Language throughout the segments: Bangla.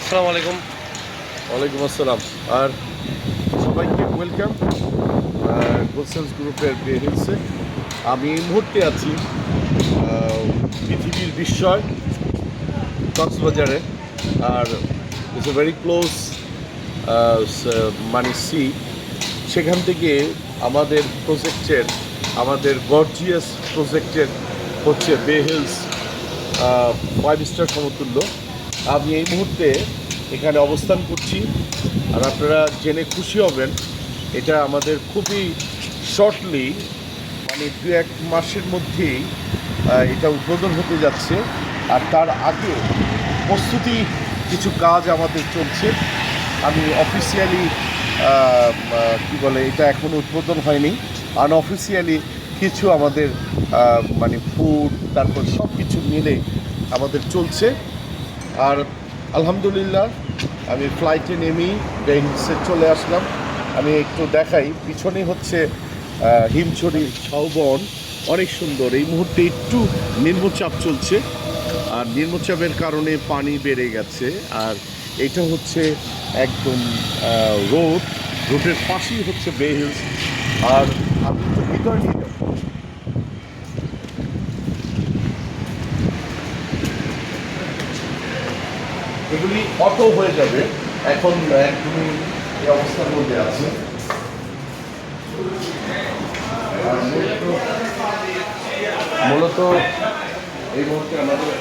আসসালামু আলাইকুম। ওয়ালাইকুম আসসালাম। আর সবাইকে ওয়েলকাম গোলসেন্স গ্রুপের বে হিলসে। আমি এই মুহূর্তে আছি পৃথিবীর বিস্ময় কক্সবাজারে। আর ইটস এ ভেরি ক্লোজ মানে সি। সেখান থেকে আমাদের প্রজেক্টের, আমাদের গর্জিয়াস প্রজেক্টের হচ্ছে বে হিলস 5 স্টার সমতুল্য। আমি এই মুহূর্তে এখানে অবস্থান করছি। আর আপনারা জেনে খুশি হবেন, এটা আমাদের খুবই শর্টলি, মানে 2-1 মাসের মধ্যেই এটা উদ্বোধন হতে যাচ্ছে। আর তার আগে প্রস্তুতি কিছু কাজ আমাদের চলছে। আমি অফিসিয়ালি কি বলে, এটা এখনও উদ্বোধন হয়নি। আনঅফিসিয়ালি কিছু আমাদের মানে ফুড, তারপর সব কিছু মিলে আমাদের চলছে। আর আলহামদুলিল্লাহ আমি ফ্লাইটে নেমেই বেঞ্চে চলে আসলাম। আমি একটু দেখাই, পিছনে হচ্ছে হিমছড়ি ঝাউবন, অনেক সুন্দর। এই মুহূর্তে একটু নিম্নচাপ চলছে, আর নিম্নচাপের কারণে পানি বেড়ে গেছে। আর এটা হচ্ছে একদম রোডের পাশেই হচ্ছে বে হিলস। আর আমি তো ভিতরে নিয়ে যাবো। এগুলি অটো হয়ে যাবে, এখন একদমই এই অবস্থার মধ্যে আছে। আর মূলত এই মুহূর্তে আমাদের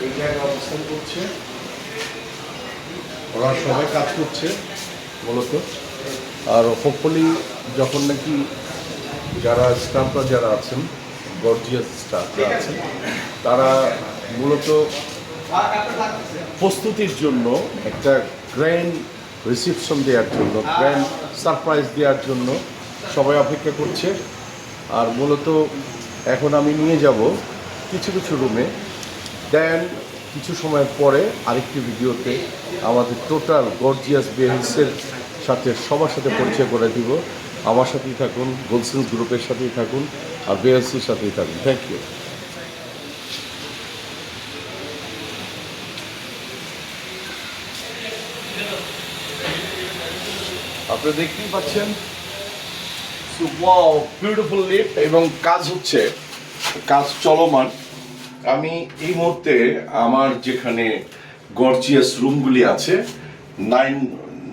এই জায়গায় অবস্থান করছে, ওরা সবাই কাজ করছে মূলত। আর হোপফুলি যখন নাকি যারা স্টাফরা যারা আছেন, গর্জিয়াস স্টাফরা আছেন, তারা মূলত প্রস্তুতির জন্য একটা গ্র্যান্ড রিসিপশন দেওয়ার জন্য, গ্র্যান্ড সারপ্রাইজ দেওয়ার জন্য সবাই অপেক্ষা করছে। আর মূলত এখন আমি নিয়ে যাব কিছু কিছু রুমে, দেন কিছু সময় পরে আরেকটি ভিডিওতে আমাদের টোটাল গর্জিয়াস বে হিলসের সাথে সবার সাথে পরিচয় করে দিব। আমার সাথেই থাকুন, গোলসেন্স গ্রুপের সাথেই থাকুন, আর বে হিলসের সাথেই থাকুন। Thank you. আপনারা দেখতেই পাচ্ছেন, ওয়াও, বিউটিফুল লিফট, এবং কাজ হচ্ছে, কাজ চলমান। আমি এই মুহূর্তে আমার যেখানে গর্জিয়াস রুমগুলি আছে,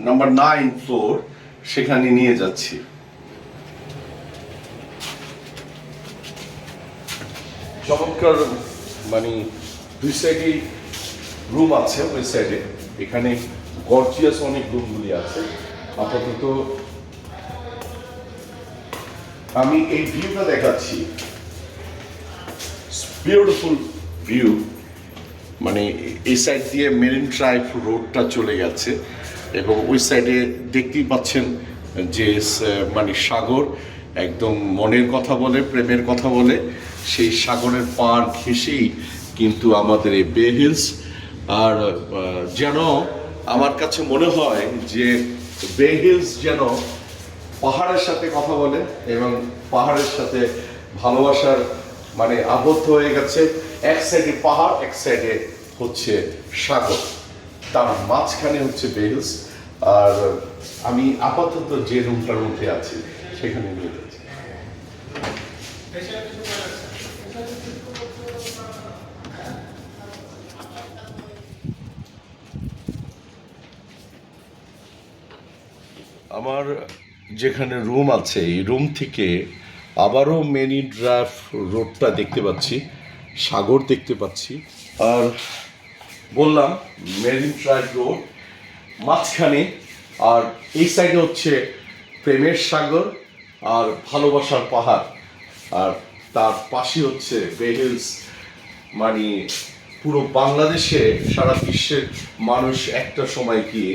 নাম্বার 9 ফ্লোর, সেখানে নিয়ে যাচ্ছি। চমৎকার, মানে দুই সাইডে রুম আছে, ওই সাইডে এখানে গর্জিয়াস অনেক রুমগুলি আছে। আপাতত আমি এই ভিউটা দেখাচ্ছি, বিউটিফুল ভিউ। মানে এই সাইড দিয়ে মেরিন ড্রাইভ রোডটা চলে গেছে, এবং ওই সাইডে দেখতেই পাচ্ছেন যে মানে সাগর একদম মনের কথা বলে, প্রেমের কথা বলে। সেই সাগরের পার ঘেঁষেই কিন্তু আমাদের এই বে হিলস। আর যেন আমার কাছে মনে হয় যে বে হিলস যেন পাহাড়ের সাথে কথা বলে, এবং পাহাড়ের সাথে ভালোবাসার মানে আবদ্ধ হয়ে গেছে। এক সাইডে পাহাড়, এক সাইডে হচ্ছে সাগর, তার মাঝখানে হচ্ছে বে হিলস। আর আমি আপাতত যে রুমটার মধ্যে আছি সেখানে নিয়ে যাচ্ছি। আমার যেখানে রুম আছে, এই রুম থেকে আবারও মেরিন ড্রাইভ রোডটা দেখতে পাচ্ছি, সাগর দেখতে পাচ্ছি। আর বললাম মেরিন ড্রাইভ রোড মাঝখানে, আর এই সাইডে হচ্ছে প্রেমের সাগর আর ভালোবাসার পাহাড়, আর তার পাশে হচ্ছে বে হিলস। মানে পুরো বাংলাদেশে, সারা বিশ্বের মানুষ একটা সময় গিয়ে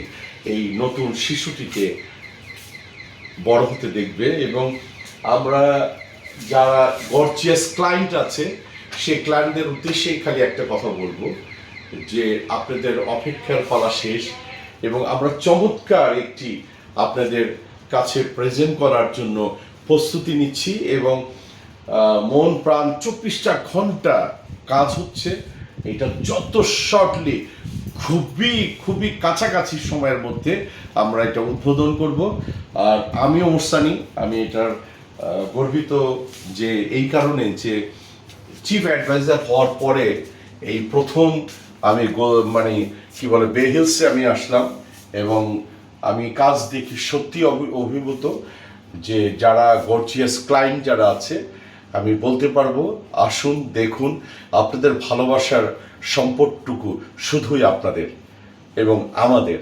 এই নতুন শিশুটিকে বড় হতে দেখবে। এবং আমরা যারা গর্জিয়াস ক্লায়েন্ট আছে, সেই ক্লায়েন্টদের উদ্দেশ্যেই খালি একটা কথা বলবো, যে আপনাদের অপেক্ষার পালা শেষ, এবং আমরা চমৎকার একটি আপনাদের কাছে প্রেজেন্ট করার জন্য প্রস্তুতি নিচ্ছি। এবং মন প্রাণ 24টা ঘন্টা কাজ হচ্ছে। এটা যত শর্টলি খুবই খুবই কাছাকাছি সময়ের মধ্যে আমরা এটা উদ্বোধন করব। আর আমিও মোরসানি, আমি এটার গর্বিত যে এই কারণে যে চিফ অ্যাডভাইজার হওয়ার পরে এই প্রথম আমি মানে কি বলে বে হিলসে আমি আসলাম, এবং আমি কাজ দেখি সত্যি অভিভূত যে যারা গর্জিয়াস ক্লায়েন্ট যারা আছে, আমি বলতে পারবো আসুন দেখুন, আপনাদের ভালোবাসার সম্পদটুকু শুধুই আপনাদের এবং আমাদের।